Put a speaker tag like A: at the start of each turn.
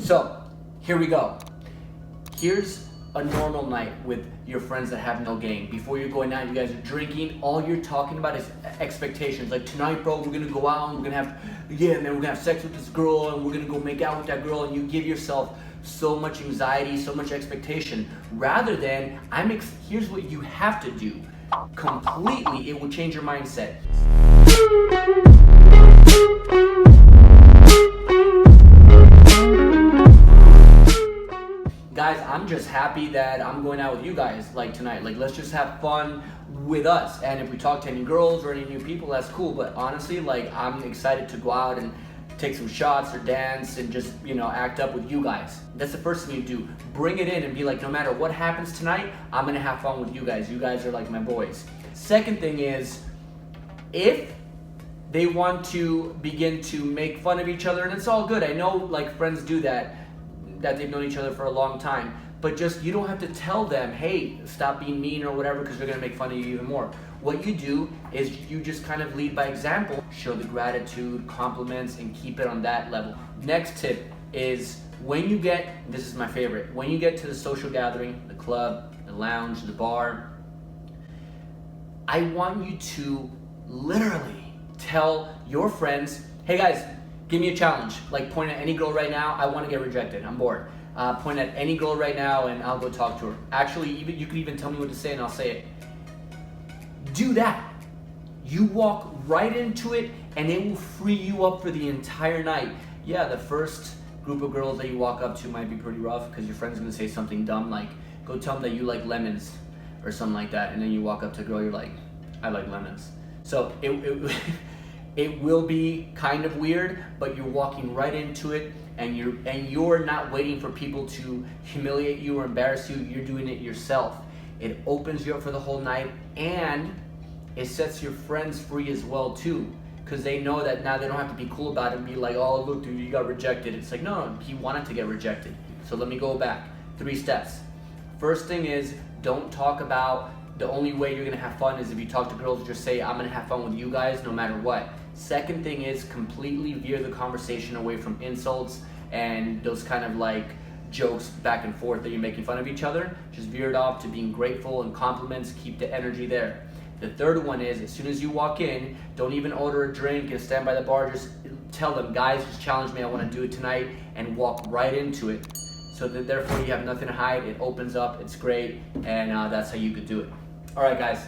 A: So here we go. Here's a normal night with your friends that have no game. Before you're going out, you guys are drinking. All you're talking about is expectations. Like, tonight, bro, we're gonna go out and we're gonna have, and then we're gonna have sex with this girl and we're gonna go make out with that girl, and you give yourself so much anxiety, so much expectation, rather than, here's what you have to do. Completely, it will change your mindset. Guys, I'm just happy that I'm going out with you guys like tonight. Like, let's just have fun with us. And if we talk to any girls or any new people, that's cool. But honestly, like, I'm excited to go out and take some shots or dance and just, act up with you guys. That's the first thing you do. Bring it in and be like, no matter what happens tonight, I'm gonna have fun with you guys. You guys are like my boys. Second thing is, if they want to begin to make fun of each other, and it's all good. I know, like, friends do that they've known each other for a long time, but just, you don't have to tell them, hey, stop being mean or whatever, because they're gonna make fun of you even more. What you do is you just kind of lead by example, show the gratitude, compliments, and keep it on that level. Next tip is, this is my favorite, when you get to the social gathering, the club, the lounge, the bar, I want you to literally tell your friends, hey guys, give me a challenge. Like, point at any girl right now. I want to get rejected. I'm bored. Point at any girl right now and I'll go talk to her. Actually, you could even tell me what to say and I'll say it. Do that. You walk right into it and it will free you up for the entire night. Yeah, the first group of girls that you walk up to might be pretty rough because your friend's going to say something dumb like, go tell them that you like lemons or something like that. And then you walk up to a girl, you're like, I like lemons. So it will be kind of weird, but you're walking right into it, and you're not waiting for people to humiliate you or embarrass you. You're doing it yourself. It opens you up for the whole night, and it sets your friends free as well too, because they know that now they don't have to be cool about it and be like, oh look dude, you got rejected. It's like, no, he wanted to get rejected. So let me go back. 3 steps. First thing is, don't talk about the only way you're gonna have fun is if you talk to girls. Just say, I'm gonna have fun with you guys no matter what. Second thing is, completely veer the conversation away from insults and those kind of like jokes back and forth that you're making fun of each other. Just veer it off to being grateful and compliments. Keep the energy there. The third one is, as soon as you walk in, don't even order a drink and stand by the bar. Just tell them, guys, just challenge me. I want to do it tonight, and walk right into it. So that therefore you have nothing to hide. It opens up. It's great, and that's how you could do it. All right, guys.